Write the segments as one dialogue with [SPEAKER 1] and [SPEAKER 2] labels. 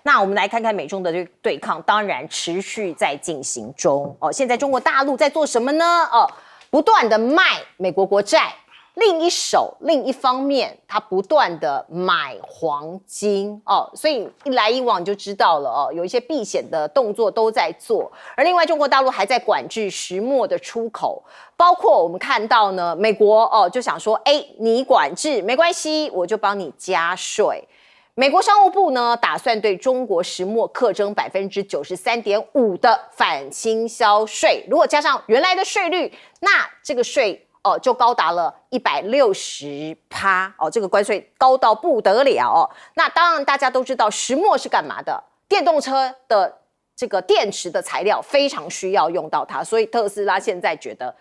[SPEAKER 1] 那我们来看看美中的这个对抗，当然持续在进行中哦。现在中国大陆在做什么呢？哦，不断的卖美国国债。另一方面，他不断的买黄金哦，所以一来一往就知道了哦，有一些避险的动作都在做。而另外，中国大陆还在管制石墨的出口，包括我们看到呢，美国哦就想说，你管制没关系，我就帮你加税。美国商务部呢，打算对中国石墨课征93.5%的反倾销税，如果加上原来的税率，那这个税就高达了160%哦，这个关税高到不得了哦。那当然大家都知道石墨是干嘛的？电动车的这个电池的材料非常需要用到它，所以特斯拉现在觉得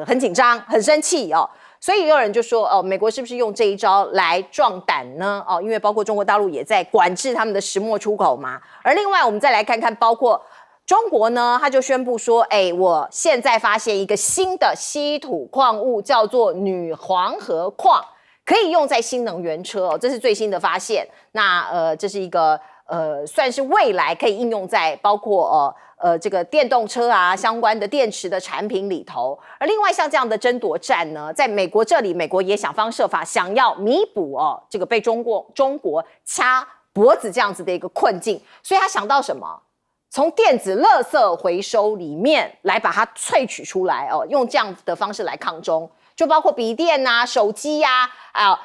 [SPEAKER 1] 很紧张、很生气哦。所以有人就说美国是不是用这一招来壮胆呢？因为包括中国大陆也在管制他们的石墨出口嘛。而另外我们再来看看，包括中国呢，他就宣布说，我现在发现一个新的稀土矿物，叫做女黄河矿，可以用在新能源车这是最新的发现。那这是一个算是未来可以应用在包括这个电动车啊相关的电池的产品里头。而另外像这样的争夺战呢，在美国这里，美国也想方设法想要弥补这个被中国掐脖子这样子的一个困境，所以他想到什么？从电子垃圾回收里面来把它萃取出来用这样的方式来抗中，就包括笔电啊、手机啊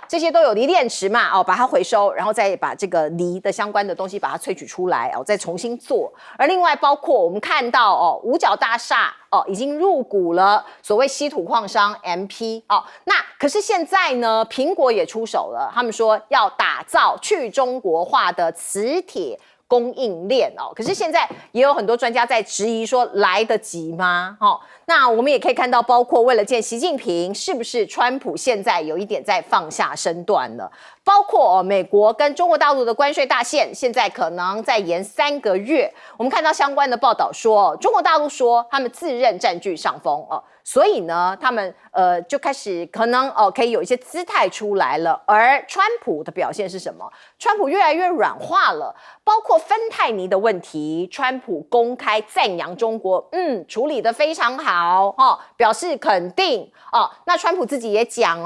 [SPEAKER 1] 这些都有锂电池嘛把它回收，然后再把这个锂的相关的东西把它萃取出来再重新做。而另外包括我们看到五角大厦已经入股了所谓稀土矿商 MP 那可是现在呢，苹果也出手了，他们说要打造去中国化的磁铁供应链可是现在也有很多专家在质疑说，来得及吗？那我们也可以看到，包括为了见习近平，是不是川普现在有一点在放下身段了？包括美国跟中国大陆的关税大限，现在可能再延3个月。我们看到相关的报道说，中国大陆说他们自认占据上风所以呢，他们就开始可能可以有一些姿态出来了。而川普的表现是什么？川普越来越软化了，包括芬太尼的问题，川普公开赞扬中国，处理得非常好表示肯定那川普自己也讲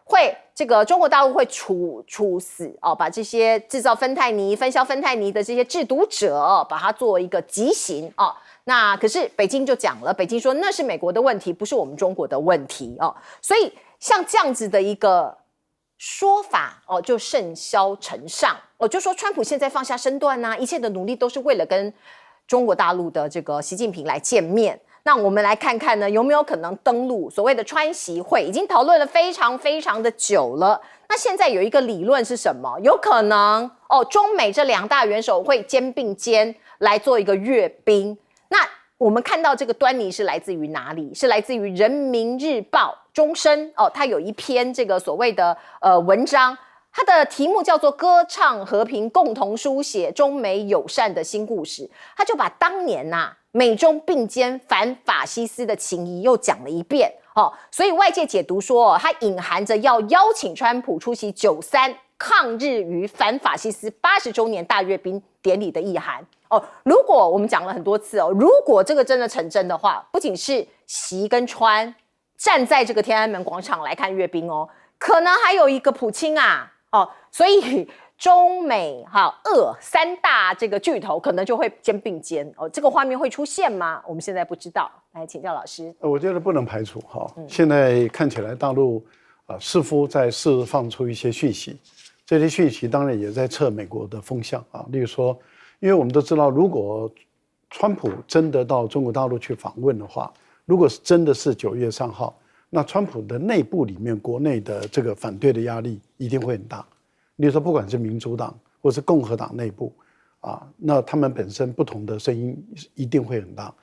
[SPEAKER 1] 会这个中国大陆会处死把这些制造芬太尼、分销芬太尼的这些制毒者，把它做一个极刑那可是北京就讲了，北京说那是美国的问题，不是我们中国的问题所以像这样子的一个说法就甚嚣尘上就说川普现在放下身段一切的努力都是为了跟中国大陆的这个习近平来见面。那我们来看看呢，有没有可能登陆所谓的川习会？已经讨论了非常非常的久了。那现在有一个理论是什么？有可能中美这2大元首会肩并肩来做一个阅兵。那我们看到这个端倪是来自于哪里？是来自于人民日报终身它有一篇这个所谓的文章，它的题目叫做歌唱和平，共同书写中美友善的新故事。他就把当年美中并肩反法西斯的情谊又讲了一遍所以外界解读说它隐含着要邀请川普出席93抗日与反法西斯80周年大阅兵典礼的意涵如果我们讲了很多次如果这个真的成真的话，不仅是习跟川站在这个天安门广场来看阅兵可能还有一个普京所以中美俄3大这个巨头可能就会肩并肩这个画面会出现吗？我们现在不知道，来请教老师。
[SPEAKER 2] 我觉得不能排除现在看起来大陆似乎在释放出一些讯息，这些讯息当然也在测美国的风向例如说，因为我们都知道，如果川普真的到中国大陆去访问的话，如果是真的是9月3号，那川普的内部里面国内的这个反对的压力一定会很大。例如说，不管是民主党或是共和党内部那他们本身不同的声音一定会很大。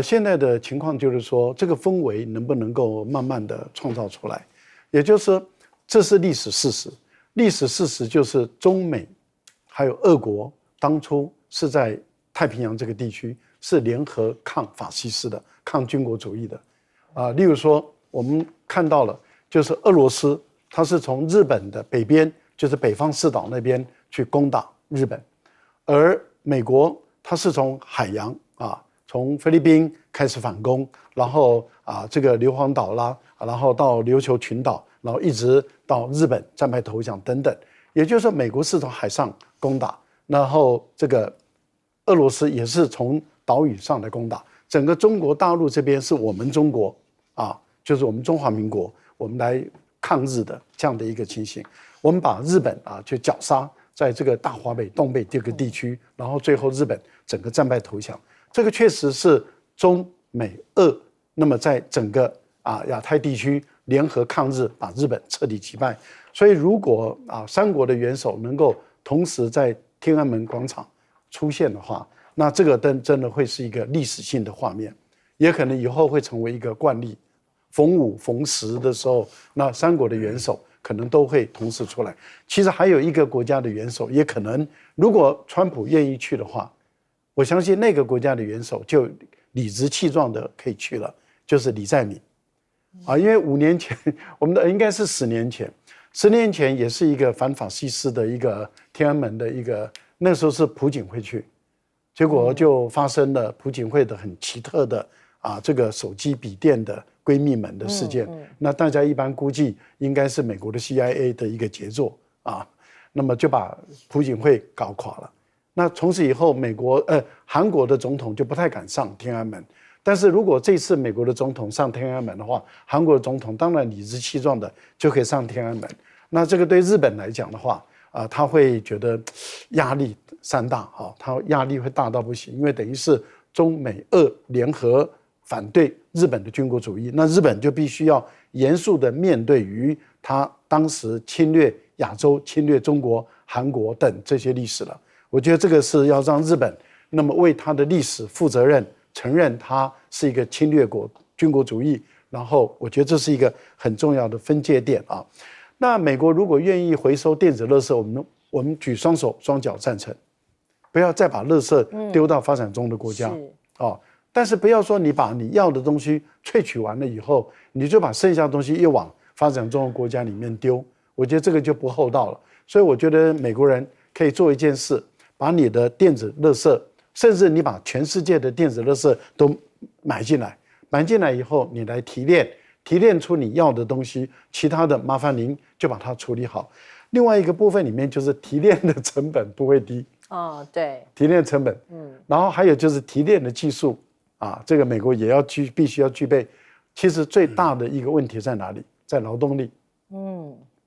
[SPEAKER 2] 现在的情况就是说，这个氛围能不能够慢慢的创造出来，也就是说，这是历史事实。历史事实就是中美还有俄国当初是在太平洋这个地区是联合抗法西斯的、抗军国主义的例如说，我们看到了，就是俄罗斯，它是从日本的北边，就是北方四岛那边去攻打日本，而美国它是从海洋从菲律宾开始反攻，然后这个硫磺岛啦，然后到琉球群岛，然后一直到日本战败投降等等。也就是说，美国是从海上攻打，然后这个俄罗斯也是从岛屿上来攻打。整个中国大陆这边是我们中国就是我们中华民国，我们来抗日的这样的一个情形。我们把日本就绞杀在这个大华北、东北这个地区，然后最后日本整个战败投降。这个确实是中美俄那么在整个亚太地区联合抗日，把日本彻底击败。所以如果三国的元首能够同时在天安门广场出现的话，那这个真的会是一个历史性的画面，也可能以后会成为一个惯例。逢5、逢10的时候，那三国的元首可能都会同时出来。其实还有一个国家的元首，也可能如果川普愿意去的话，我相信那个国家的元首就理直气壮的可以去了，就是李在明因为5年前我们的应该是10年前，10年前也是一个反法西斯的一个天安门的一个，那时候是朴槿惠去，结果就发生了朴槿惠的很奇特的这个手机笔电的闺蜜们的事件。那大家一般估计应该是美国的 CIA 的一个杰作那么就把朴槿惠搞垮了。那从此以后，韩国的总统就不太敢上天安门。但是如果这次美国的总统上天安门的话，韩国的总统当然理直气壮的就可以上天安门。那这个对日本来讲的话，他会觉得压力山大他压力会大到不行，因为等于是中美俄联合反对日本的军国主义，那日本就必须要严肃的面对于他当时侵略亚洲、侵略中国、韩国等这些历史了。我觉得这个是要让日本那么为他的历史负责任，承认他是一个侵略国、军国主义，然后我觉得这是一个很重要的分界点那美国如果愿意回收电子垃圾，我们举双手双脚赞成，不要再把垃圾丢到发展中的国家但是不要说你把你要的东西萃取完了以后，你就把剩下的东西又往发展中的国家里面丢，我觉得这个就不厚道了。所以我觉得美国人可以做一件事，把你的电子垃圾，甚至你把全世界的电子垃圾都买进来以后，你来提炼出你要的东西，其他的麻烦您就把它处理好。另外一个部分里面就是提炼的成本不会低
[SPEAKER 1] 对，
[SPEAKER 2] 提炼成本然后还有就是提炼的技术这个美国也必须要具备。其实最大的一个问题在哪里？在劳动力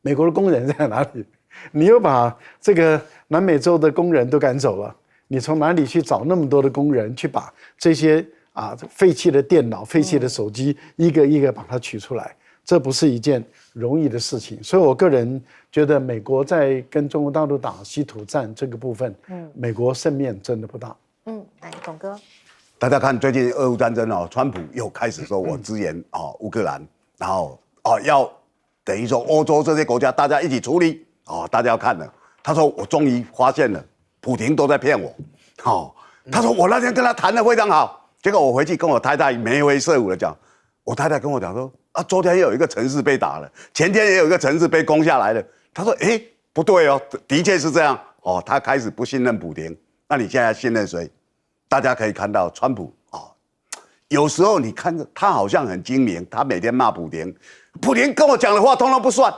[SPEAKER 2] 美国的工人在哪里？你又把这个南美洲的工人都赶走了，你从哪里去找那么多的工人去把这些废弃的电脑、废弃的手机一个一个把它取出来？这不是一件容易的事情。所以我个人觉得美国在跟中国大陆打稀土战这个部分美国胜面真的不大。
[SPEAKER 1] 来董哥，
[SPEAKER 3] 大家看最近俄乌战争川普又开始说我支援乌克兰，然后要等于说欧洲这些国家大家一起处理大家要看了。他说我终于发现了普亭都在骗我他说我那天跟他谈得非常好，结果我回去跟我太太眉飞色舞的讲，我太太跟我讲说昨天也有一个城市被打了，前天也有一个城市被攻下来了。他说不对的确是这样他开始不信任普亭。那你现在信任谁？大家可以看到川普有时候你看着他好像很精明，他每天骂普亭，普亭跟我讲的话通通不算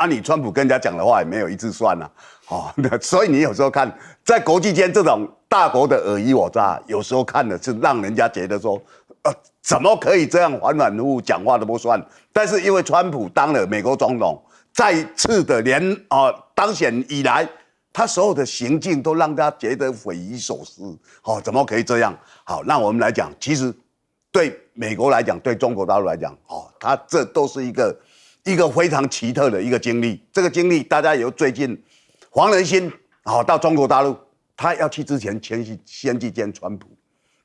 [SPEAKER 3] 你川普跟人家讲的话也没有一字算所以你有时候看在国际间这种大国的尔虞我诈，有时候看的是让人家觉得说怎么可以这样反反复复讲话都不算。但是因为川普当了美国总统，再次的当选以来，他所有的行径都让他觉得匪夷所思怎么可以这样？好，那我们来讲，其实对美国来讲，对中国大陆来讲他这都是一个非常奇特的一个经历。这个经历大家有最近黄仁勋到中国大陆，他要去之前先去见川普，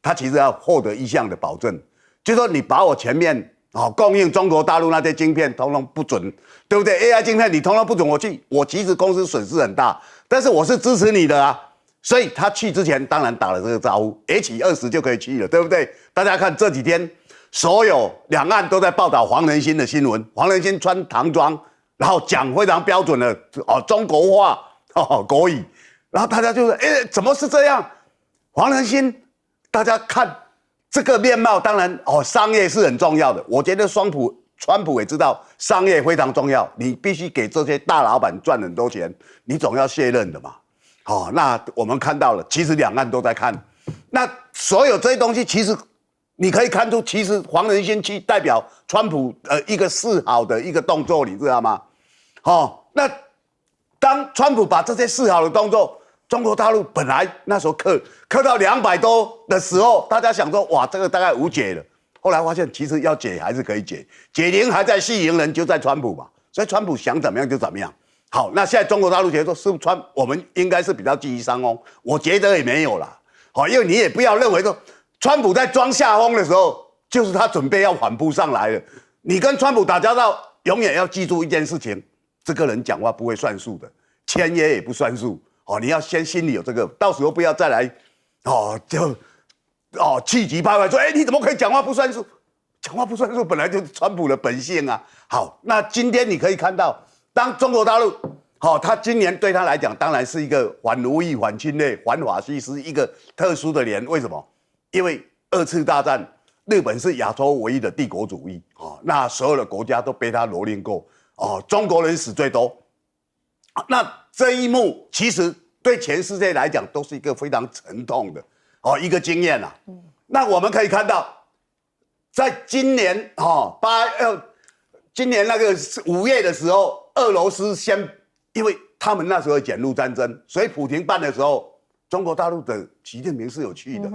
[SPEAKER 3] 他其实要获得一项的保证，就是说你把我前面供应中国大陆那些晶片通通不准，对不对 ？AI 晶片你通通不准我去，我其实公司损失很大，但是我是支持你的所以他去之前当然打了这个招呼 ，H20就可以去了，对不对？大家看这几天所有两岸都在报道黄仁勋的新闻，黄仁勋穿唐装，然后讲非常标准的中国话国语，然后大家就说，怎么是这样？黄仁勋，大家看这个面貌，当然商业是很重要的。我觉得川普也知道商业非常重要，你必须给这些大老板赚很多钱，你总要卸任的嘛。那我们看到了，其实两岸都在看，那所有这些东西，其实你可以看出，其实黄仁勋去代表川普一个示好的一个动作，你知道吗？那当川普把这些示好的动作，中国大陆本来那时候克到200多的时候，大家想说，哇，这个大概无解了。后来发现，其实要解还是可以解，解铃还在系铃人，就在川普嘛。所以川普想怎么样就怎么样。好，那现在中国大陆觉得说，我们应该是比较积极上风，我觉得也没有啦。因为你也不要认为说，川普在装下风的时候，就是他准备要反扑上来了。你跟川普打交道，永远要记住一件事情：这个人讲话不会算数的，签约也不算数。你要先心里有这个，到时候不要再来，气急败坏说，你怎么可以讲话不算数？讲话不算数本来就是川普的本性啊。好，那今天你可以看到，当中国大陆，他今年对他来讲，当然是一个反奴役、反侵略、反法西斯一个特殊的年。为什么？因为2次大战，日本是亚洲唯一的帝国主义，那所有的国家都被他蹂躏过，中国人死最多。那这一幕其实对全世界来讲都是一个非常沉痛的一个经验啊。那我们可以看到，在今年今年那个5月的时候，俄罗斯因为他们那时候卷入战争，所以普廷办的时候，中国大陆的习近平是有去的。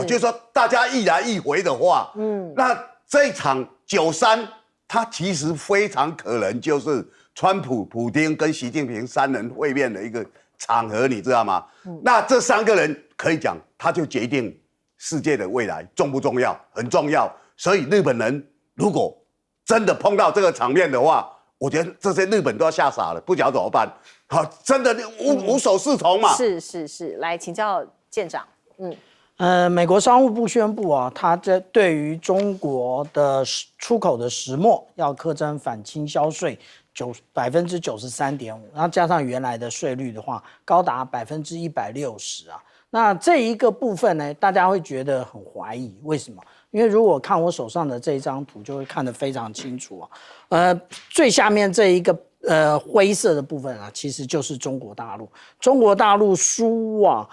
[SPEAKER 3] 就是说大家一来一回的话，那这一场93，它其实非常可能就是川普、普丁跟习近平3人会面的一个场合，你知道吗？那这3个人可以讲，他就决定世界的未来重不重要，很重要。所以日本人如果真的碰到这个场面的话，我觉得这些日本都要吓傻了，不晓得怎么办。真的无所适从嘛。
[SPEAKER 1] 是，来请教舰长。
[SPEAKER 4] 美国商务部宣布啊，它对于中国的出口的石墨要课征反倾销税93.5%，然后加上原来的税率的话，高达160%啊。那这一个部分呢，大家会觉得很怀疑，为什么？因为如果看我手上的这一张图，就会看得非常清楚啊。最下面这一个灰色的部分啊，其实就是中国大陆。中国大陆输往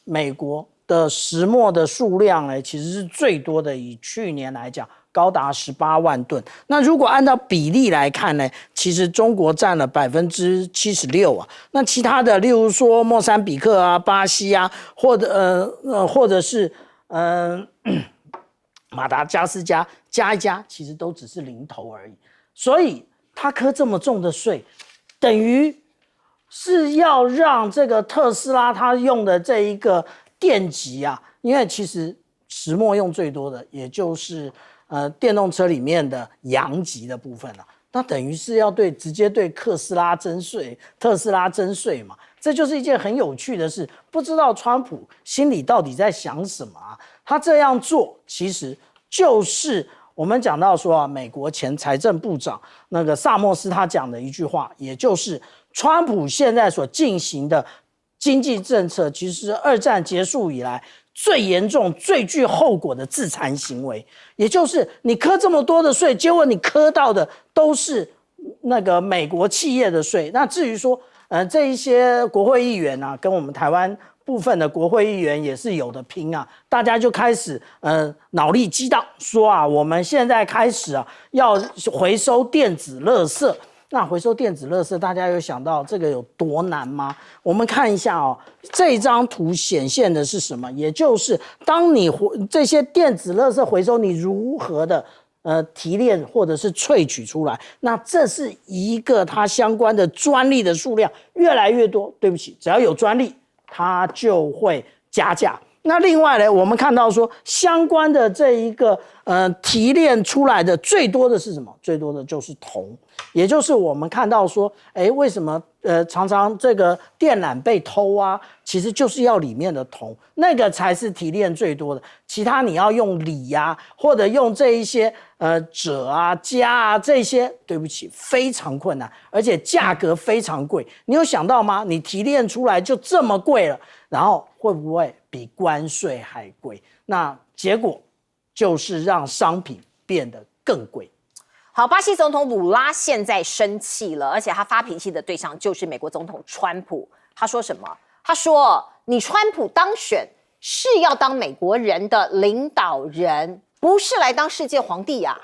[SPEAKER 4] 美国的石墨的数量呢，其实是最多的，以去年来讲，高达18万吨。那如果按照比例来看呢，其实中国占了76%啊。那其他的，例如说莫桑比克啊、巴西啊，或者是马达加斯加加一加，其实都只是零头而已。所以他课这么重的税，等于是要让这个特斯拉他用的这一个电极啊，因为其实石墨用最多的，也就是电动车里面的阳极的部分啊，那等于是要直接对特斯拉征税嘛。这就是一件很有趣的事，不知道川普心里到底在想什么啊？他这样做其实就是我们讲到说啊，美国前财政部长那个萨默斯他讲的一句话，也就是川普现在所进行的经济政策，其实是2战结束以来最严重、最具后果的自残行为。也就是你课这么多的税，结果你课到的都是那个美国企业的税。那至于说，这一些国会议员啊，跟我们台湾部分的国会议员也是有的拼啊，大家就开始脑力激荡，说啊，我们现在开始啊要回收电子垃圾。那回收电子垃圾，大家有想到这个有多难吗？我们看一下哦，这张图显现的是什么？也就是当你这些电子垃圾回收，你如何的提炼或者是萃取出来？那这是一个它相关的专利的数量越来越多。对不起，只要有专利，它就会加价。那另外呢，我们看到说相关的这一个提炼出来的最多的是什么？最多的就是铜，也就是我们看到说，为什么常常这个电缆被偷啊？其实就是要里面的铜，那个才是提炼最多的。其他你要用锂啊，或者用这一些锗啊、镓啊这些，对不起，非常困难，而且价格非常贵。你有想到吗？你提炼出来就这么贵了，然后会不会比关税还贵？那结果就是让商品变得更贵。
[SPEAKER 1] 好，巴西总统鲁拉现在生气了，而且他发脾气的对象就是美国总统川普。他说什么？他说：“你川普当选是要当美国人的领导人，不是来当世界皇帝呀！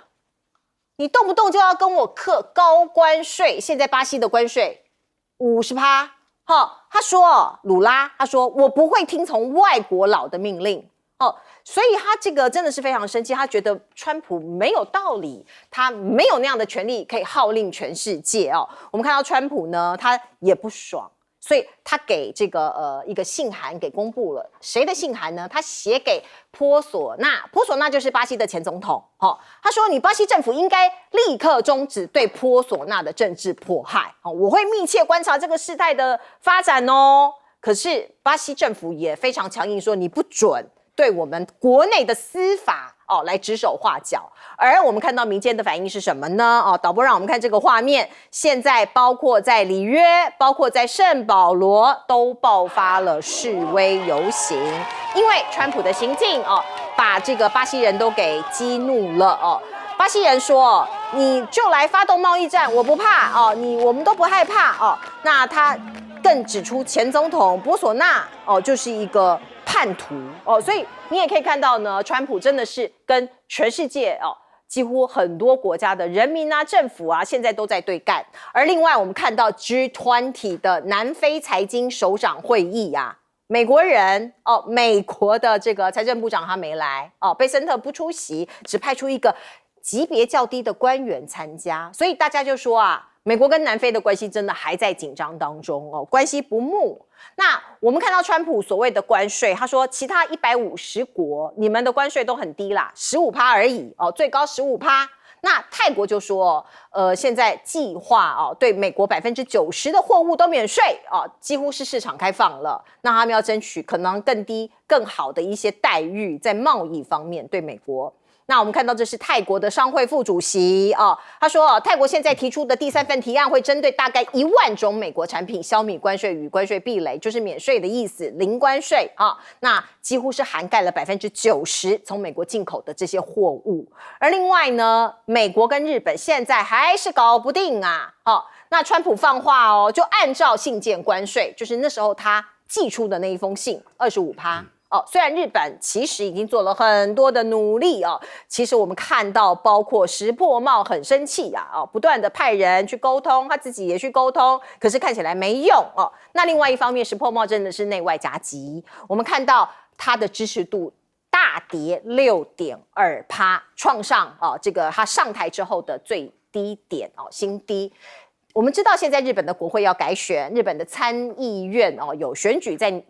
[SPEAKER 1] 你动不动就要跟我课高关税，现在巴西的关税50%。好，他说鲁拉，他说我不会听从外国佬的命令。哦，所以他这个真的是非常生气，他觉得川普没有道理，他没有那样的权利可以号令全世界哦。我们看到川普呢，他也不爽，所以他给这个一个信函给公布了。谁的信函呢？他写给波索纳，波索纳就是巴西的前总统。哦，他说你巴西政府应该立刻终止对波索纳的政治迫害。哦，我会密切观察这个事态的发展哦。可是巴西政府也非常强硬说，你不准对我们国内的司法来指手画脚，而我们看到民间的反应是什么呢？导播让我们看这个画面，现在包括在里约，包括在圣保罗都爆发了示威游行，因为川普的行径把这个巴西人都给激怒了巴西人说你就来发动贸易战，我不怕我们都不害怕那他更指出前总统波索纳就是一个叛徒所以你也可以看到呢，川普真的是跟全世界几乎很多国家的人民啊、政府啊，现在都在对干。而另外，我们看到 G20 的南非财经首长会议美国人美国的这个财政部长他没来贝森特不出席，只派出一个级别较低的官员参加，所以大家就说美国跟南非的关系真的还在紧张当中关系不睦。那我们看到川普所谓的关税，他说其他150国你们的关税都很低啦，15%而已最高15%。那泰国就说现在计划对美国90%的货物都免税几乎是市场开放了。那他们要争取可能更低、更好的一些待遇，在贸易方面对美国。那我们看到这是泰国的商会副主席他说泰国现在提出的第3份提案会针对大概1万种美国产品消弭关税与关税壁垒，就是免税的意思，零关税那几乎是涵盖了90%从美国进口的这些货物。而另外呢，美国跟日本现在还是搞不定那川普放话就按照信件关税，就是那时候他寄出的那一封信25%。虽然日本其实已经做了很多的努力其实我们看到包括石破茂很生气不断的派人去沟通，他自己也去沟通，可是看起来没用那另外一方面，石破茂真的是内外夹击，我们看到他的支持度大跌6.2%，创上这个他上台之后的最低点新低。我们知道现在日本的国会要改选，日本的参议院有选举在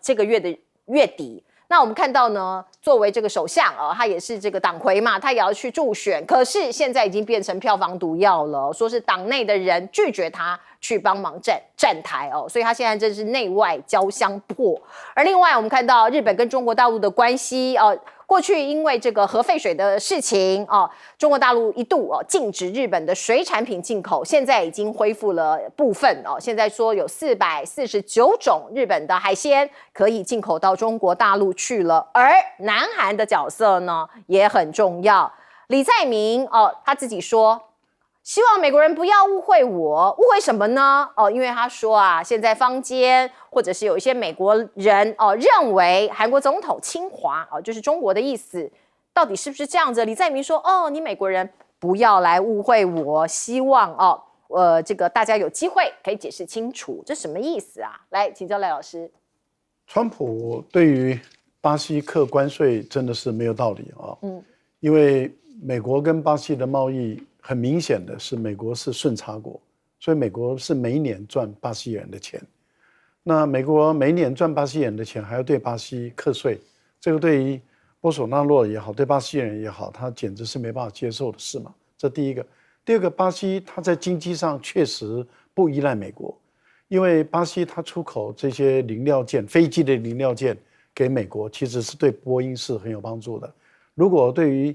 [SPEAKER 1] 这个月的月底。那我们看到呢，作为这个首相他也是这个党魁嘛，他也要去助选，可是现在已经变成票房毒药了，说是党内的人拒绝他去帮忙站台所以他现在真是内外交相迫。而另外我们看到日本跟中国大陆的关系过去因为这个核废水的事情中国大陆一度禁止日本的水产品进口，现在已经恢复了部分现在说有449种日本的海鲜可以进口到中国大陆去了。而南韩的角色呢也很重要，李在明他自己说希望美国人不要误会我，误会什么呢？因为他说现在坊间或者是有一些美国人认为韩国总统侵华就是中国的意思，到底是不是这样子？李在明说你美国人不要来误会我，希望这个大家有机会可以解释清楚，这什么意思啊？来请教赖老师。
[SPEAKER 2] 川普对于巴西课关税真的是没有道理因为美国跟巴西的贸易很明显的是美国是顺差国，所以美国是每年赚巴西人的钱。那美国每年赚巴西人的钱，还要对巴西课税，这个对于波索纳洛也好，对巴西人也好，他简直是没办法接受的事嘛。这第一个。第二个，巴西它在经济上确实不依赖美国，因为巴西它出口这些零料件、飞机的零料件给美国，其实是对波音是很有帮助的。如果对于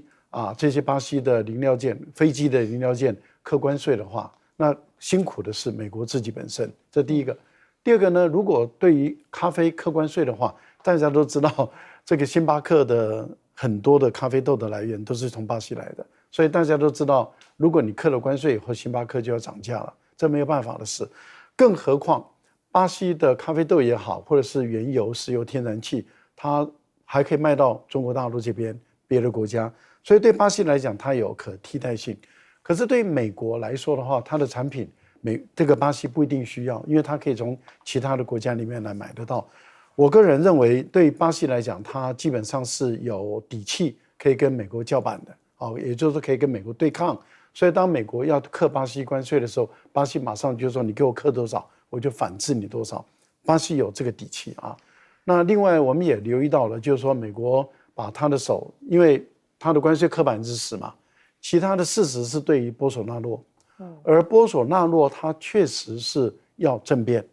[SPEAKER 2] 这些巴西的零料件、飞机的零料件课关税的话，那辛苦的是美国自己本身。这第一个。第二个呢，如果对于咖啡课关税的话，大家都知道这个星巴克的很多的咖啡豆的来源都是从巴西来的。所以大家都知道，如果你课了关税以后，星巴克就要涨价了，这没有办法的事。更何况，巴西的咖啡豆也好，或者是原油、石油、天然气，它还可以卖到中国大陆这边别的国家，所以对巴西来讲，它有可替代性。可是对美国来说的话，它的产品这个巴西不一定需要，因为它可以从其他的国家里面来买得到。我个人认为，对巴西来讲，它基本上是有底气可以跟美国叫板的。也就是说可以跟美国对抗，所以当美国要课巴西关税的时候，巴西马上就说你给我课多少，我就反制你多少。巴西有这个底气啊。那另外我们也留意到了，就是说美国把他的手，因为他的关税课10%嘛，其他的40%是对于波索纳洛，而波索纳洛他确实是要政变，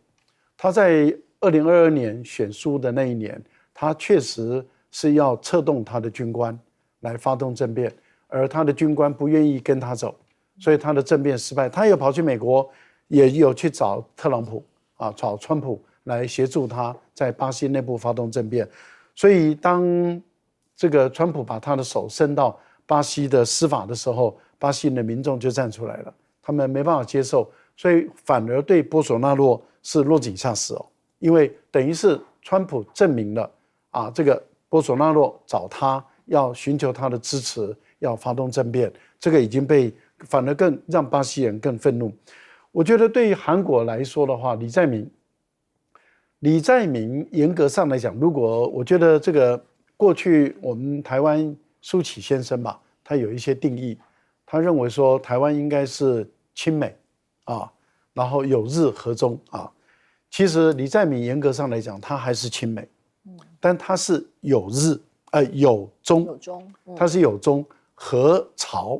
[SPEAKER 2] 他在2022年选输的那一年，他确实是要策动他的军官来发动政变。而他的军官不愿意跟他走，所以他的政变失败。他又跑去美国，也有去找特朗普找川普来协助他在巴西内部发动政变。所以当这个川普把他的手伸到巴西的司法的时候，巴西的民众就站出来了，他们没办法接受，所以反而对波索纳洛是落井下石因为等于是川普证明了这个波索纳洛找他要寻求他的支持。要发动政变，这个已经反而更让巴西人更愤怒。我觉得对于韩国来说的话，李在明严格上来讲，如果我觉得这个过去我们台湾苏起先生吧，他有一些定义，他认为说台湾应该是亲美然后有日和中其实李在明严格上来讲，他还是亲美，但他是有日有中，他是有中。和朝，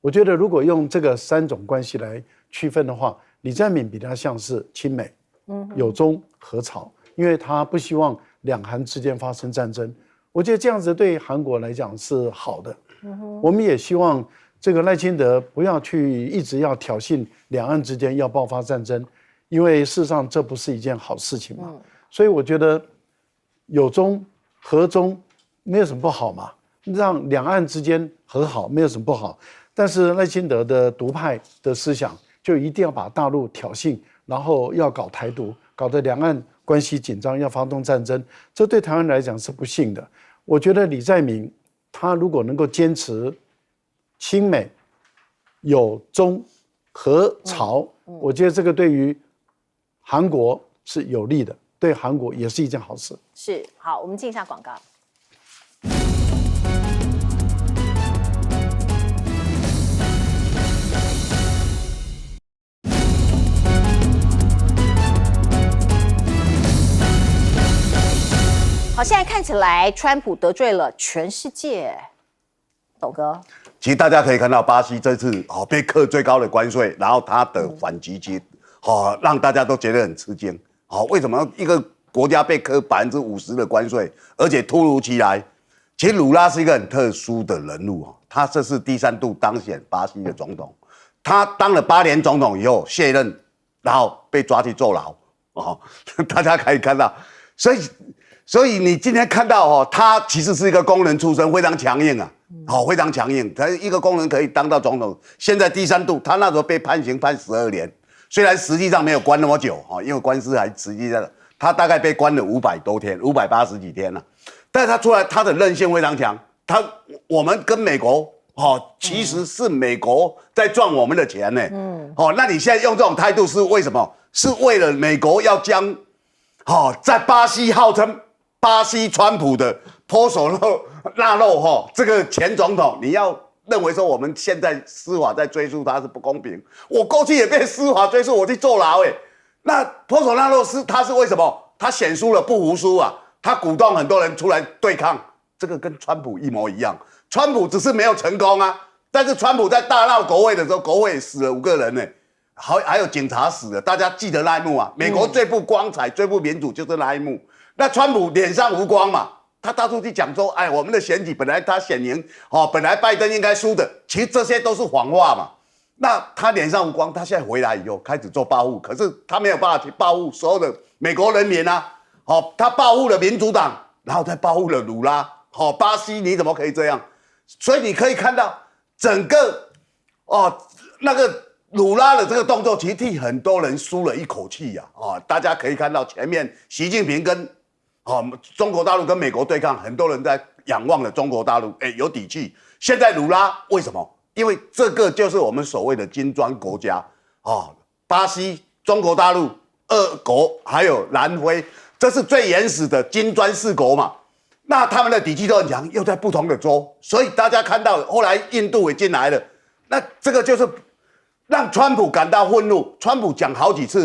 [SPEAKER 2] 我觉得如果用这个3种关系来区分的话，李在明比较像是亲美，有中和朝，因为他不希望两韩之间发生战争。我觉得这样子对韩国来讲是好的。我们也希望这个赖清德不要去一直要挑衅两岸之间要爆发战争，因为事实上这不是一件好事情嘛。所以我觉得有中和中没有什么不好嘛。让两岸之间和好没有什么不好，但是赖清德的独派的思想就一定要把大陆挑衅，然后要搞台独，搞得两岸关系紧张，要发动战争，这对台湾来讲是不幸的。我觉得李在明他如果能够坚持亲美、有中和朝，我觉得这个对于韩国是有利的，对韩国也是一件好事。
[SPEAKER 1] 是，好，我们进一下广告。好，现在看起来川普得罪了全世界，斗哥。
[SPEAKER 3] 其实大家可以看到，巴西这次被课最高的关税，然后他的反击击让大家都觉得很吃惊。为什么一个国家被课50%的关税，而且突如其来？其实鲁拉是一个很特殊的人物他这是第3度当选巴西的总统，他当了8年总统以后卸任，然后被抓去坐牢大家可以看到，所以你今天看到他其实是一个工人出身，非常强硬非常强硬。他一个工人可以当到总统，现在第3度，他那时候被判刑判12年，虽然实际上没有关那么久因为官司还实际上他大概被关了500多天，580几天了。但是他出来，他的韧性非常强。我们跟美国其实是美国在赚我们的钱呢。那你现在用这种态度是为什么？是为了美国要将在巴西号称巴西川普的波索纳洛这个前总统，你要认为说我们现在司法在追诉他是不公平，我过去也被司法追诉，我去坐牢那波索纳洛他是为什么？他显输了不服输他鼓动很多人出来对抗这个跟川普一模一样，川普只是没有成功啊。但是川普在大闹国会的时候，国会死了5个人呢，还有警察死了，大家记得那一幕啊。美国最不光彩、最不民主就是那一幕。那川普脸上无光嘛，他到处去讲说，哎，我们的选举本来他选赢，本来拜登应该输的，其实这些都是谎话嘛。那他脸上无光，他现在回来以后开始做报复，可是他没有办法去报复所有的美国人民啊。他报复了民主党，然后再报复了鲁拉，巴西你怎么可以这样？所以你可以看到整个那个鲁拉的这个动作，其实替很多人舒了一口气呀。大家可以看到前面习近平跟中国大陆跟美国对抗，很多人在仰望了中国大陆，有底气。现在鲁拉为什么？因为这个就是我们所谓的金砖国家巴西、中国大陆、俄国还有南非。这是最原始的金砖4国嘛，那他们的底气都很强，又在不同的州，所以大家看到后来印度也进来了，那这个就是让川普感到愤怒。川普讲好几次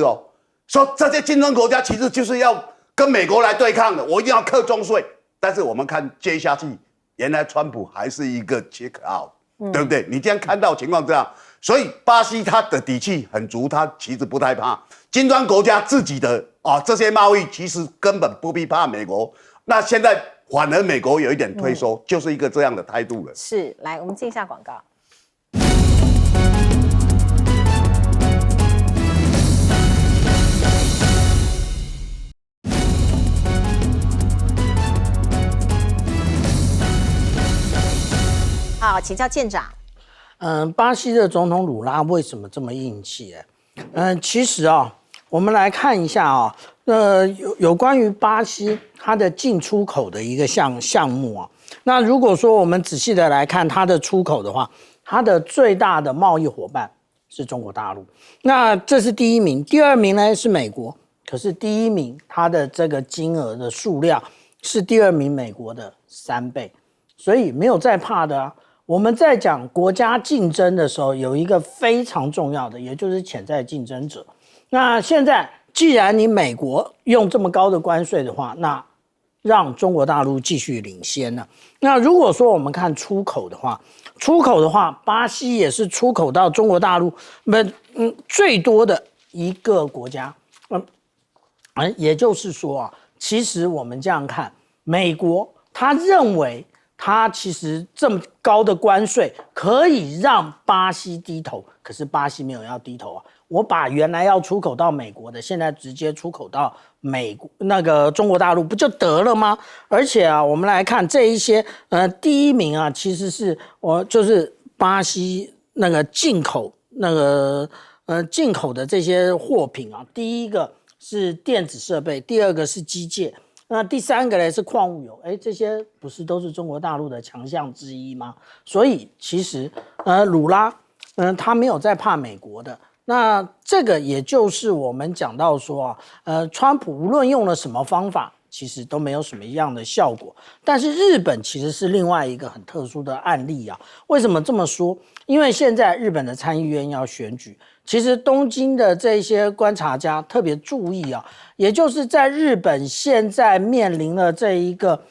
[SPEAKER 3] 说这些金砖国家其实就是要跟美国来对抗的，我一定要课重税。但是我们看接下去，原来川普还是一个 check out，对不对？你这样看到情况这样，所以巴西他的底气很足，他其实不太怕金砖国家自己的这些贸易，其实根本不必怕美国。那现在反而美国有一点退缩，就是一个这样的态度了。
[SPEAKER 1] 是，来，我们进一下广告。好，请教舰长。
[SPEAKER 4] 巴西的总统鲁拉为什么这么硬气？其实我们来看一下有关于巴西它的进出口的一个项目那如果说我们仔细的来看它的出口的话，它的最大的贸易伙伴是中国大陆，那这是第一名，第二名呢是美国，可是第一名它的这个金额的数量是第二名美国的3倍，所以没有再怕的我们在讲国家竞争的时候，有一个非常重要的，也就是潜在竞争者。那现在既然你美国用这么高的关税的话，那让中国大陆继续领先了。那如果说我们看出口的话，巴西也是出口到中国大陆最多的一个国家。也就是说其实我们这样看，美国他认为他其实这么高的关税可以让巴西低头，可是巴西没有要低头我把原来要出口到美国的，现在直接出口到中国大陆不就得了吗？而且我们来看这一些第一名其实是就是巴西那个进口进口的这些货品第一个是电子设备，第二个是机械。那第3个呢是矿物油，这些不是都是中国大陆的强项之一吗？所以其实鲁拉他没有在怕美国的。那这个也就是我们讲到说川普无论用了什么方法，其实都没有什么样的效果。但是日本其实是另外一个很特殊的案例为什么这么说？因为现在日本的参议院要选举，其实东京的这些观察家特别注意也就是在日本现在面临了这一个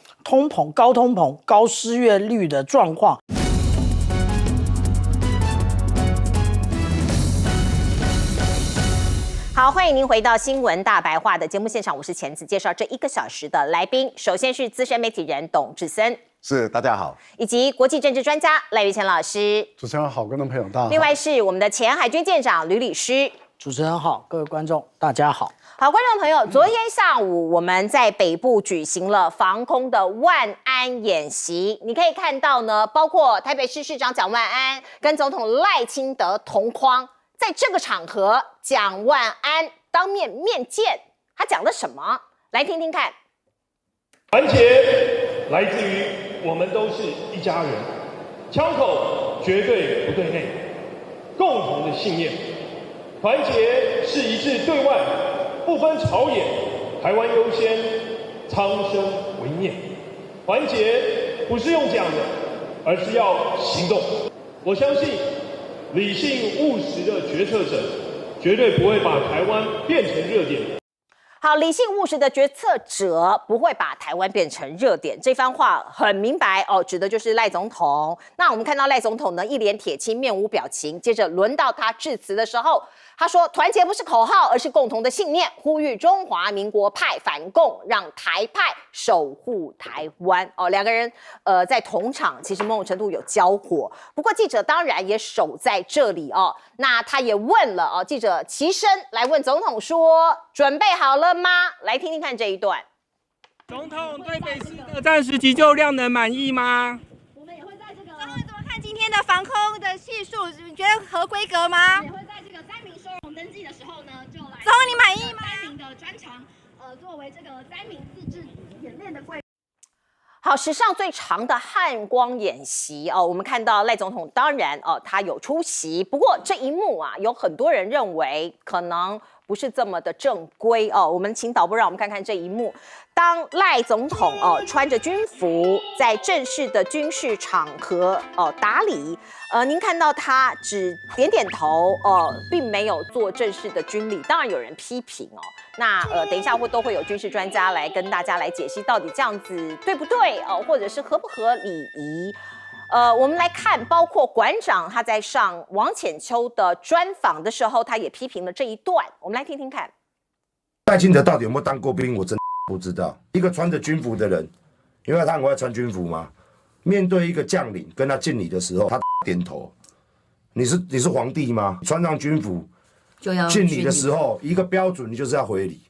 [SPEAKER 4] 高通膨、高失业率的状况。
[SPEAKER 1] 好，欢迎您回到新闻大白话的节目现场，我是钱子，介绍这1个小时的来宾。首先是资深媒体人董志森，
[SPEAKER 3] 是，大家好，
[SPEAKER 1] 以及国际政治专家赖岳谦老师。
[SPEAKER 2] 主持人好，观众朋友大家好。
[SPEAKER 1] 另外是我们的前海军舰长吕礼师。
[SPEAKER 4] 主持人好，各位观众大家好。
[SPEAKER 1] 好，观众朋友，昨天下午我们在北部举行了防空的万安演习，你可以看到呢，包括台北市市长蒋万安跟总统赖清德同框。在这个场合，蒋万安当面见，他讲了什么？来听听看。
[SPEAKER 5] 团结来自于我们都是一家人，枪口绝对不对内，共同的信念。团结是一致对外，不分朝野，台湾优先，苍生为念。团结不是用讲的，而是要行动。我相信。理性务实的决策者绝对不会把台湾变成热点。
[SPEAKER 1] 好，理性务实的决策者不会把台湾变成热点，这番话很明白哦，指的就是赖总统。那我们看到赖总统呢，一脸铁青，面无表情。接着轮到他致辞的时候，他说：“团结不是口号，而是共同的信念，呼吁中华民国派反共，让台派守护台湾。”哦，两个人在同场，其实某种程度有交火。不过记者当然也守在这里哦。那他也问了哦，记者齐声来问总统说：“准备好了吗？”来听听看这一段。
[SPEAKER 6] 总统对北市的暂时急救量能满意吗？
[SPEAKER 7] 我们也会在这个。总统怎么看今天的防空的系数？你觉得合规格吗？也会在这个灾民收容登记的时候呢，就来。总统你满意吗？灾民的专长，作为这个灾民自治演练的规。
[SPEAKER 1] 好，史上最长的汉光演习哦，我们看到赖总统当然哦，他有出席，不过这一幕啊，有很多人认为可能不是这么的正规哦。我们请导播让我们看看这一幕，当赖总统哦穿着军服在正式的军事场合哦打理，您看到他只点点头哦，并没有做正式的军礼，当然有人批评哦。那等一下都会有军事专家来跟大家来解析到底这样子对不对哦，或者是合不合礼仪。我们来看，包括馆长他在上王浅秋的专访的时候，他也批评了这一段。我们来听听看。
[SPEAKER 8] 赖清德到底有没有当过兵？我真不知道。一个穿着军服的人，因为他很会穿军服吗？面对一个将领跟他敬礼的时候，他点头。你是皇帝吗？穿上军服就要敬礼的时候，一个标准，你就是要回礼。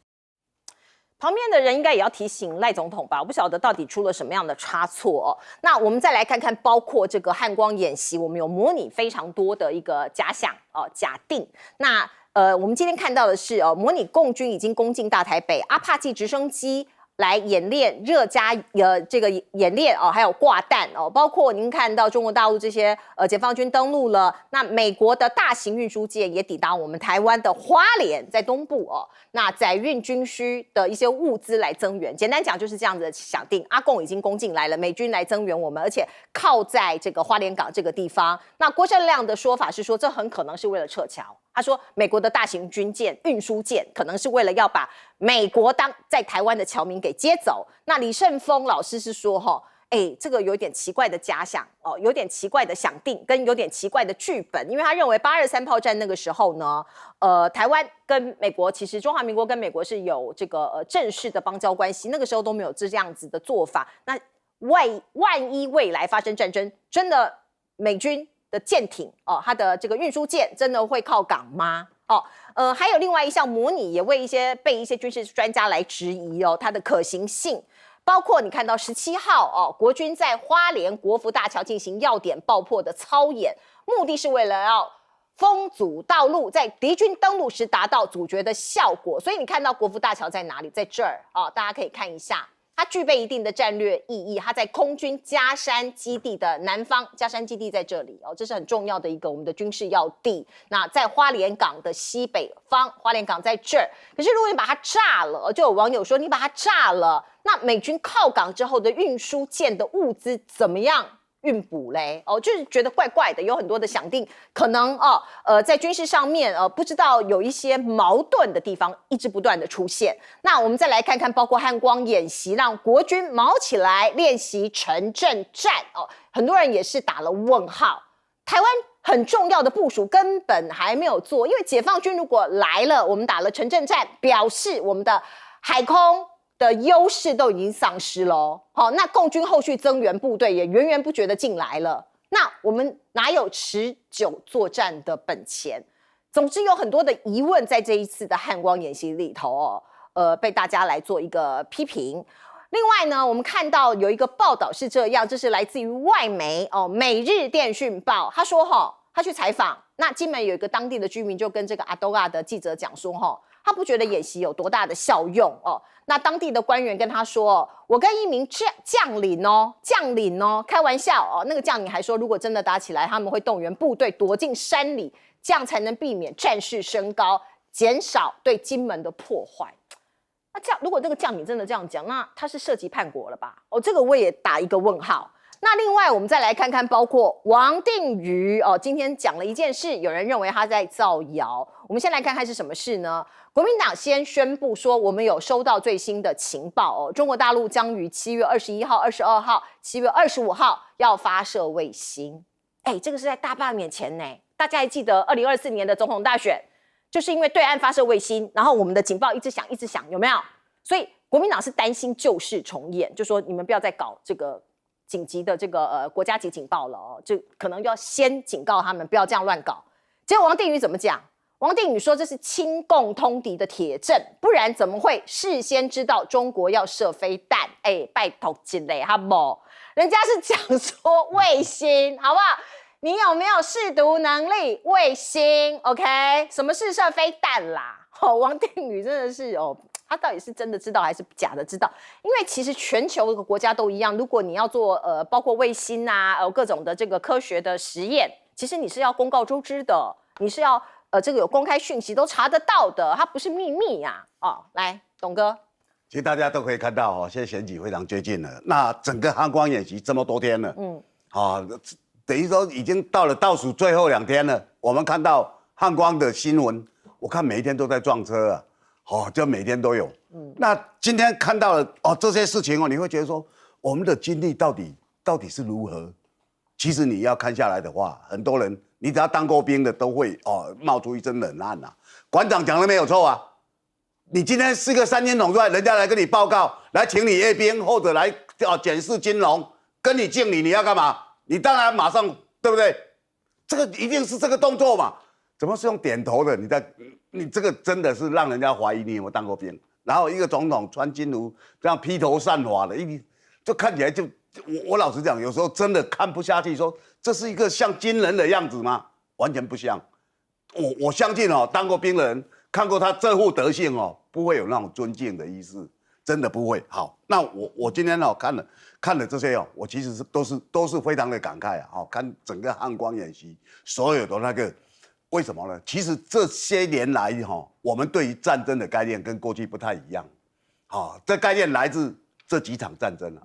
[SPEAKER 1] 旁边的人应该也要提醒赖总统吧，我不晓得到底出了什么样的差错哦。那我们再来看看，包括这个汉光演习，我们有模拟非常多的一个假想哦，假定。那我们今天看到的是模拟共军已经攻进大台北，阿帕奇直升机来演练热加这个演练哦，还有挂弹哦，包括您看到中国大陆这些解放军登陆了，那美国的大型运输舰也抵达我们台湾的花莲，在东部哦，那载运军需的一些物资来增援。简单讲就是这样子的想定，阿共已经攻进来了，美军来增援我们，而且靠在这个花莲港这个地方。那郭正亮的说法是说，这很可能是为了撤侨。他说，美国的大型军舰、运输舰可能是为了要把美国在台湾的侨民给接走。那李胜峰老师是说，这个有点奇怪的假想哦，有点奇怪的想定，跟有点奇怪的剧本，因为他认为823炮战那个时候呢，台湾跟美国其实中华民国跟美国是有这个正式的邦交关系，那个时候都没有这样子的做法。那万一未来发生战争，真的美军的舰艇哦，它的这个运输舰真的会靠港吗？还有另外一项模拟也被一些军事专家来质疑哦，它的可行性。包括你看到17号哦，国军在花莲国福大桥进行要点爆破的操演，目的是为了要封阻道路，在敌军登陆时达到阻绝的效果。所以你看到国福大桥在哪里？在这儿哦，大家可以看一下。它具备一定的战略意义，它在空军嘉山基地的南方，嘉山基地在这里哦，这是很重要的一个我们的军事要地。那在花莲港的西北方，花莲港在这儿。可是如果你把它炸了，就有网友说你把它炸了，那美军靠港之后的运输舰的物资怎么样运补嘞？就是觉得怪怪的，有很多的想定，可能在军事上面不知道有一些矛盾的地方一直不断的出现。那我们再来看看，包括汉光演习，让国军毛起来练习城镇战很多人也是打了问号。台湾很重要的部署根本还没有做，因为解放军如果来了，我们打了城镇战，表示我们的海空的优势都已经丧失了那共军后续增援部队也源源不绝的进来了，那我们哪有持久作战的本钱？总之有很多的疑问在这一次的汉光演习里头被大家来做一个批评。另外呢，我们看到有一个报道是这样，这是来自于外媒《每日电讯报》，他说他去采访，那金门有一个当地的居民就跟这个阿多亚的记者讲说他不觉得演习有多大的效用那当地的官员跟他说我跟一名将领开玩笑那个将领还说，如果真的打起来，他们会动员部队躲进山里，这样才能避免战事升高，减少对金门的破坏。那这样，如果这个将领真的这样讲，那他是涉及叛国了吧？这个我也打一个问号。那另外我们再来看看，包括王定宇哦，今天讲了一件事，有人认为他在造谣。我们先来看看是什么事呢？国民党先宣布说，我们有收到最新的情报哦，中国大陆将于7月21号、22号、7月25号要发射卫星。哎，这个是在大罢免前呢。大家还记得2024年的总统大选，就是因为对岸发射卫星，然后我们的警报一直响，有没有？所以国民党是担心旧事重演，就说你们不要再搞这个紧急的这个国家级警报了哦，就可能要先警告他们不要这样乱搞。结果王定宇怎么讲？王定宇说这是亲共通敌的铁证，不然怎么会事先知道中国要射飞弹？哎，拜托一下好不好？人家是讲说卫星，好不好？你有没有识读能力？卫星 ，OK？ 什么是射飞弹啦？哦，王定宇真的是哦。他到底是真的知道还是假的知道？因为其实全球的国家都一样，如果你要做包括卫星啊，各种的这个科学的实验，其实你是要公告周知的，你是要这个有公开讯息都查得到的，它不是秘密呀。哦，来，董哥，
[SPEAKER 3] 其实大家都可以看到哦，现在选举非常接近了，那整个汉光演习这么多天了，等于说已经到了倒数最后2天了。我们看到汉光的新闻，我看每一天都在撞车啊。哦，就每天都有。那今天看到了哦这些事情哦，你会觉得说我们的经历到底是如何？其实你要看下来的话，很多人你只要当过兵的都会冒出一身冷汗呐。馆长讲的没有错啊，你今天是个3军统帅，人家来跟你报告，来请你阅兵或者来检视金融，跟你敬礼，你要干嘛？你当然马上对不对？这个一定是这个动作嘛。怎么是用点头的？你这个真的是让人家怀疑你有没有当过兵。然后一个总统穿金炉这样披头散发的，就看起来就我老实讲，有时候真的看不下去，说这是一个像军人的样子吗？完全不像。我相信哦，当过兵的人看过他这副德性哦，不会有那种尊敬的意思，真的不会。好，那我今天哦看了这些哦，我其实都是非常的感慨啊。哦，看整个汉光演习，所有的那个。为什么呢？其实这些年来我们对于战争的概念跟过去不太一样。这概念来自这几场战争啊，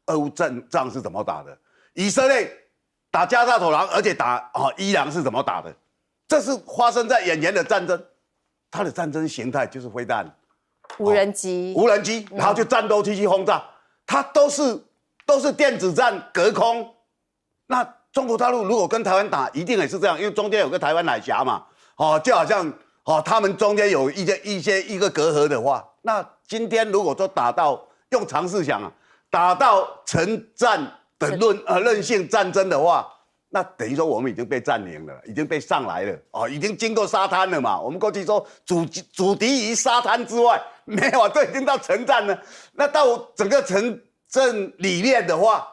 [SPEAKER 3] 俄乌战是怎么打的？以色列打加沙走廊，而且打伊朗是怎么打的？这是发生在眼前的战争，它的战争形态就是飞弹、
[SPEAKER 1] 无人机，
[SPEAKER 3] 然后就战斗机去轰炸，它都是电子战隔空。那中国大陆如果跟台湾打，一定也是这样，因为中间有个台湾海峡嘛，就好像他们中间有一个隔阂的话，那今天如果说打到用常识想啊，打到城战的韧性战争的话，那等于说我们已经被占领了，已经被上来了，已经经过沙滩了嘛。我们过去说阻敌于沙滩之外，没有啊，这已经到城战了。那到整个城镇里面的话，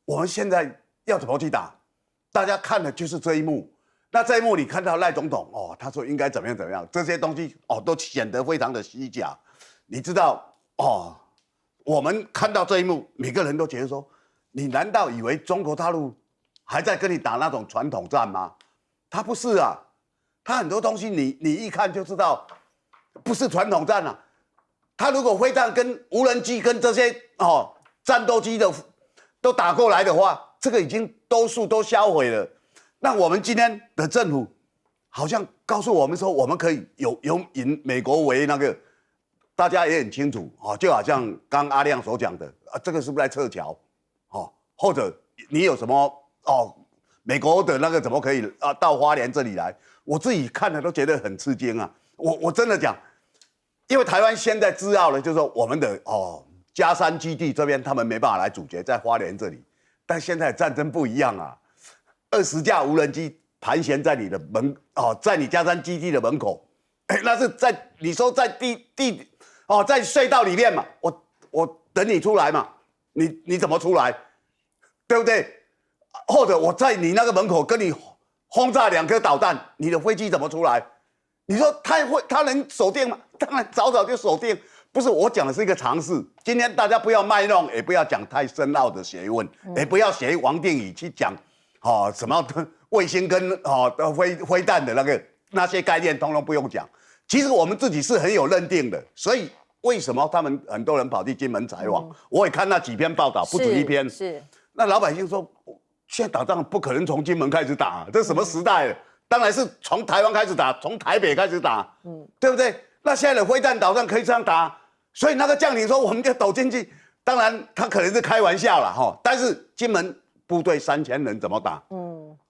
[SPEAKER 3] 我们现在要怎么去打？大家看的就是这一幕。那这一幕你看到赖总统他说应该怎么样，这些东西都显得非常的虚假。你知道我们看到这一幕，每个人都觉得说，你难道以为中国大陆还在跟你打那种传统战吗？他不是啊，他很多东西你一看就知道，不是传统战啊。他如果飞弹跟无人机跟这些战斗机的都打过来的话，这个已经多数都销毁了。那我们今天的政府好像告诉我们说，我们可以有引美国为那个，大家也很清楚就好像刚阿亮所讲的这个是不是在撤侨或者你有什么美国的那个怎么可以到花莲这里来？我自己看了都觉得很吃惊啊！我真的讲，因为台湾现在自傲的就是说我们的嘉山基地这边他们没办法来阻绝，在花莲这里。但现在战争不一样啊，20架无人机盘旋在你的在你嘉山基地的门口，那是在你说在在隧道里面嘛，我等你出来嘛，你怎么出来，对不对？或者我在你那个门口跟你轰炸2颗导弹，你的飞机怎么出来？你说他能锁定吗？当然早就锁定。不是，我讲的是一个常识。今天大家不要卖弄，也不要讲太深奥的学问，也不要学王定宇去讲什么卫星跟飞弹的那些概念，通通不用讲。其实我们自己是很有认定的，所以为什么他们很多人跑去金门采访？我也看那几篇报道，不止一篇。是那老百姓说，现在打仗不可能从金门开始打，这什么时代了？当然是从台湾开始打，从台北开始打，对不对？那现在的飞弹导弹可以这样打，所以那个将领说我们就走进去，当然他可能是开玩笑啦哈，但是金门部队3000人怎么打？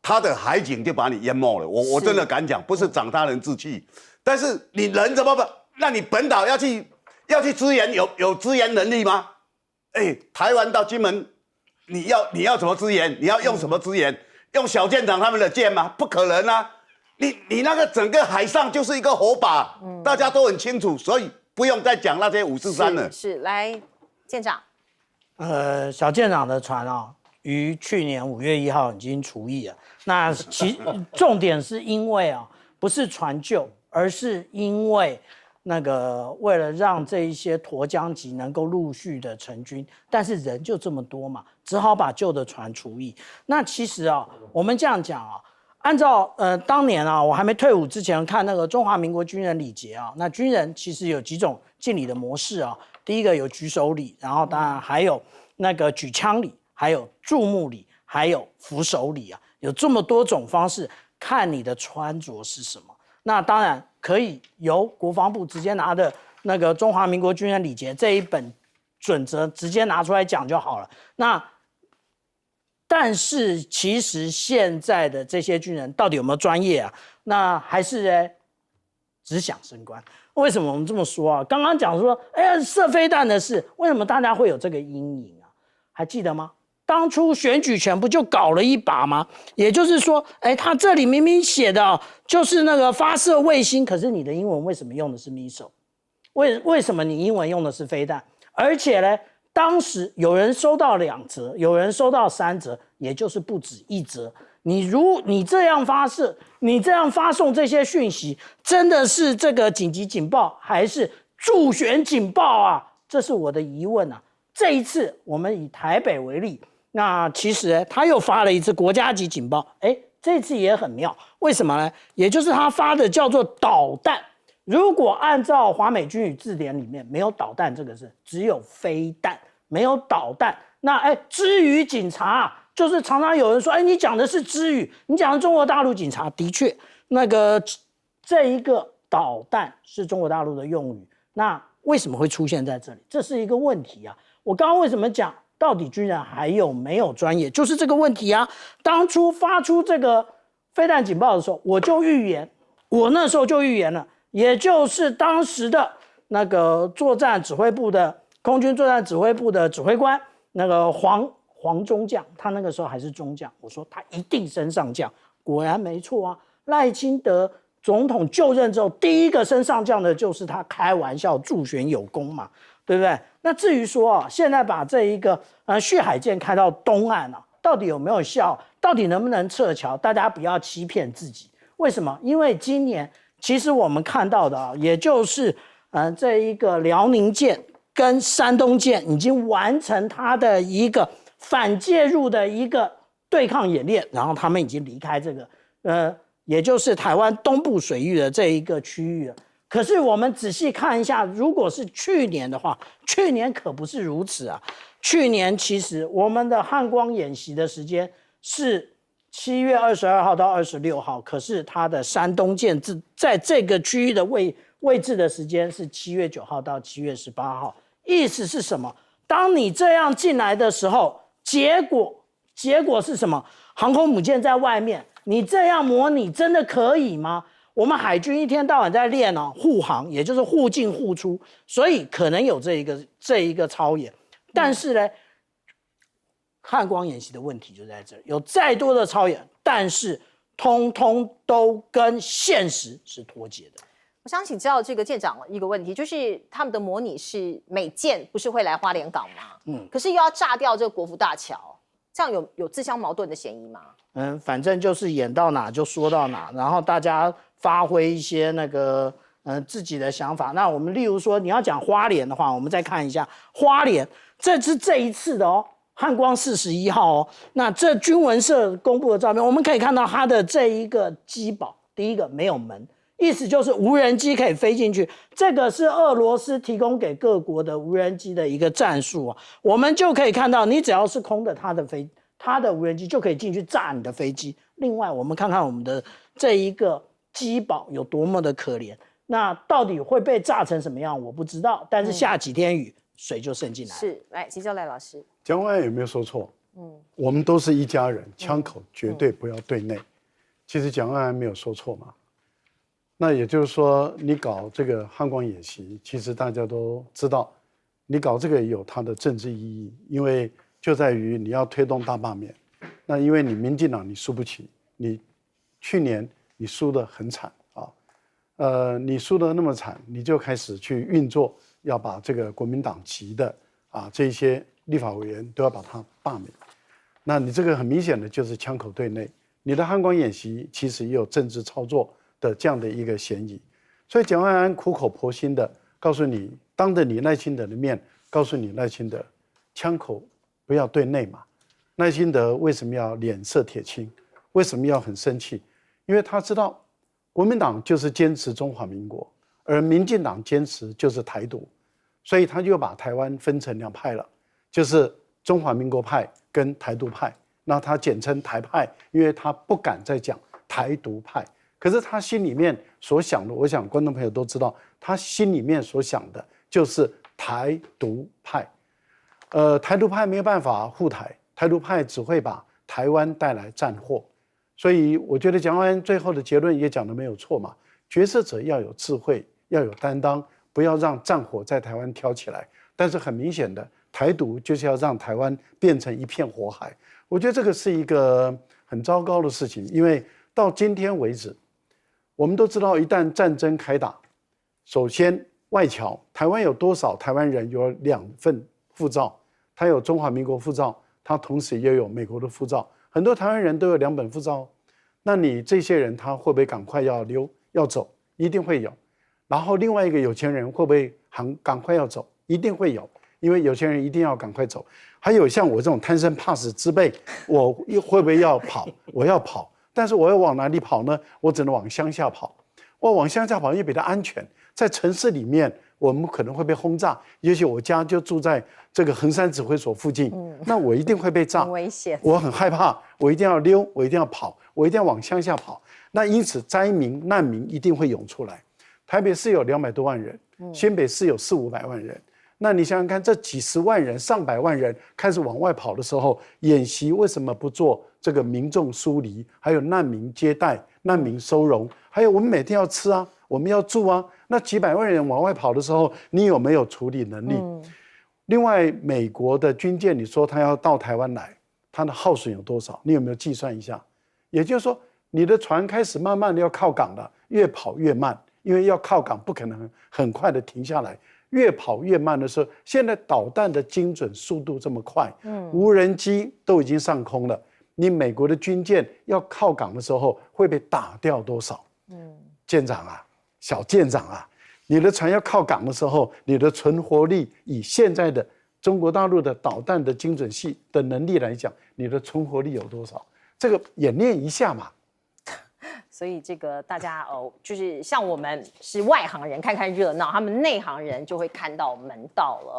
[SPEAKER 3] 他的海警就把你淹没了。我真的敢讲，不是长他人志气，但是你人怎么办？那你本岛要去支援，有支援能力吗？台湾到金门，你要怎么支援？你要用什么支援？用小舰长他们的舰吗？不可能啊！你那个整个海上就是一个火把，大家都很清楚，所以不用再讲那些543了。
[SPEAKER 1] 是来，舰长。
[SPEAKER 4] 小舰长的船于去年5月1号已经除役了。那重点是因为不是船救，而是因为那个为了让这一些沱江级能够陆续的成军，但是人就这么多嘛，只好把旧的船除役。那其实我们这样讲按照当年我还没退伍之前看那个中华民国军人礼节那军人其实有几种敬礼的模式第一个有举手礼，然后当然还有那个举枪礼，还有注目礼，还有扶手礼有这么多种方式，看你的穿着是什么。那当然可以由国防部直接拿的那个中华民国军人礼节这一本准则直接拿出来讲就好了。但是其实现在的这些军人到底有没有专业那还是只想升官。为什么我们这么说刚刚讲说射飞弹的事，为什么大家会有这个阴影还记得吗？当初选举前不就搞了一把吗？也就是说他这里明明写的就是那个发射卫星，可是你的英文为什么用的是 missile？ 为什么你英文用的是飞弹？而且呢，当时有人收到2则，有人收到3则，也就是不止1则。你这样发射，你这样发送这些讯息，真的是这个紧急警报，还是助选警报这是我的疑问这一次我们以台北为例，那其实他又发了一次国家级警报，这次也很妙，为什么呢？也就是他发的叫做导弹。如果按照华美军语字典里面没有导弹这个字，只有飞弹，没有导弹。那支语警察就是常常有人说，你讲的是支语，你讲的中国大陆警察，的确，那个这一个导弹是中国大陆的用语，那为什么会出现在这里？这是一个问题我刚刚为什么讲到底军人还有没有专业，就是这个问题当初发出这个飞弹警报的时候，我那时候就预言了，也就是当时的那个作战指挥部的空军作战指挥部的指挥官那个黄中将，他那个时候还是中将，我说他一定升上将，果然没错赖清德总统就任之后，第一个升上将的就是他，开玩笑，助选有功嘛，对不对？那至于说现在把这一个续海舰开到东岸到底有没有效？到底能不能撤侨？大家不要欺骗自己。为什么？因为今年其实我们看到的也就是这一个辽宁舰跟山东舰已经完成它的一个反介入的一个对抗演练，然后他们已经离开这个也就是台湾东部水域的这一个区域了。可是我们仔细看一下，如果是去年的话，去年可不是如此去年其实我们的汉光演习的时间是7月22号到26号，可是它的山东舰在这个区域的位置的时间是7月9号到7月18号。意思是什么？当你这样进来的时候，结果是什么？航空母舰在外面，你这样模拟真的可以吗？我们海军一天到晚在练护航，也就是互进互出，所以可能有这一个操演，但是呢，汉光演习的问题就在这里，有再多的操演，但是通通都跟现实是脱节的。
[SPEAKER 1] 我想请教这个舰长一个问题，就是他们的模拟是美舰不是会来花莲港吗？可是又要炸掉这个国父大桥，这样有自相矛盾的嫌疑吗？
[SPEAKER 4] 反正就是演到哪就说到哪，然后大家发挥一些那个自己的想法。那我们例如说你要讲花莲的话，我们再看一下花莲，这是这一次的汉光41号那这军文社公布的照片，我们可以看到它的这一个机堡，第一个没有门，意思就是无人机可以飞进去。这个是俄罗斯提供给各国的无人机的一个战术啊。我们就可以看到，你只要是空的，它的无人机就可以进去炸你的飞机。另外，我们看看我们的这一个机堡有多么的可怜。那到底会被炸成什么样，我不知道。但是下几天雨，水就渗进来。
[SPEAKER 1] 是，来请教赖老师。
[SPEAKER 2] 蒋万安有没有说错？我们都是一家人，枪口绝对不要对内。其实蒋万安没有说错嘛。那也就是说，你搞这个汉光演习，其实大家都知道，你搞这个有它的政治意义，因为就在于你要推动大罢免。那因为你民进党你输不起，你去年你输得很惨啊，你输得那么惨，你就开始去运作，要把这个国民党籍的这些立法委员都要把它罢免。那你这个很明显的就是枪口对内，你的汉光演习其实也有政治操作的这样的一个嫌疑。所以蒋万安苦口婆心的告诉你，当着你赖清德的面，告诉你赖清德，枪口不要对内嘛。赖清德为什么要脸色铁青？为什么要很生气？因为他知道国民党就是坚持中华民国，而民进党坚持就是台独，所以他就把台湾分成两派了，就是中华民国派跟台独派。那他简称台派，因为他不敢再讲台独派。可是他心里面所想的，我想观众朋友都知道，他心里面所想的就是台独派。台独派没有办法护台，台独派只会把台湾带来战祸。所以我觉得蒋万安最后的结论也讲得没有错嘛，决策者要有智慧，要有担当，不要让战火在台湾挑起来。但是很明显的，台独就是要让台湾变成一片火海。我觉得这个是一个很糟糕的事情，因为到今天为止，我们都知道，一旦战争开打，首先外侨，台湾有多少台湾人有2份护照？他有中华民国护照，他同时也有美国的护照。很多台湾人都有2本护照，那你这些人他会不会赶快要溜要走？一定会有。然后另外一个有钱人会不会赶快要走？一定会有，因为有钱人一定要赶快走。还有像我这种贪生怕死之辈，我会不会要跑？我要跑，但是我要往哪里跑呢？我只能往乡下跑。我往乡下跑，因为比较安全。在城市里面，我们可能会被轰炸，尤其我家就住在这个衡山指挥所附近，那我一定会被炸，
[SPEAKER 1] 很危险，
[SPEAKER 2] 我很害怕，我一定要溜，我一定要跑，我一定要往乡下跑。那因此灾民难民一定会涌出来。台北市有200多万人，新北市有400-500万人。那你想想看，这几十万人、上百万人开始往外跑的时候，演习为什么不做这个民众疏离，还有难民接待、难民收容，还有我们每天要吃啊，我们要住啊。那几百万人往外跑的时候，你有没有处理能力？另外，美国的军舰，你说他要到台湾来，它的耗损有多少？你有没有计算一下？也就是说，你的船开始慢慢的要靠港了，越跑越慢，因为要靠港不可能很快的停下来。越跑越慢的时候，现在导弹的精准速度这么快，无人机都已经上空了，你美国的军舰要靠港的时候会被打掉多少？舰长啊，小舰长啊，你的船要靠港的时候，你的存活率以现在的中国大陆的导弹的精准系的能力来讲，你的存活率有多少？这个演练一下嘛。
[SPEAKER 1] 所以这个大家就是像我们是外行人看看热闹，他们内行人就会看到门道了。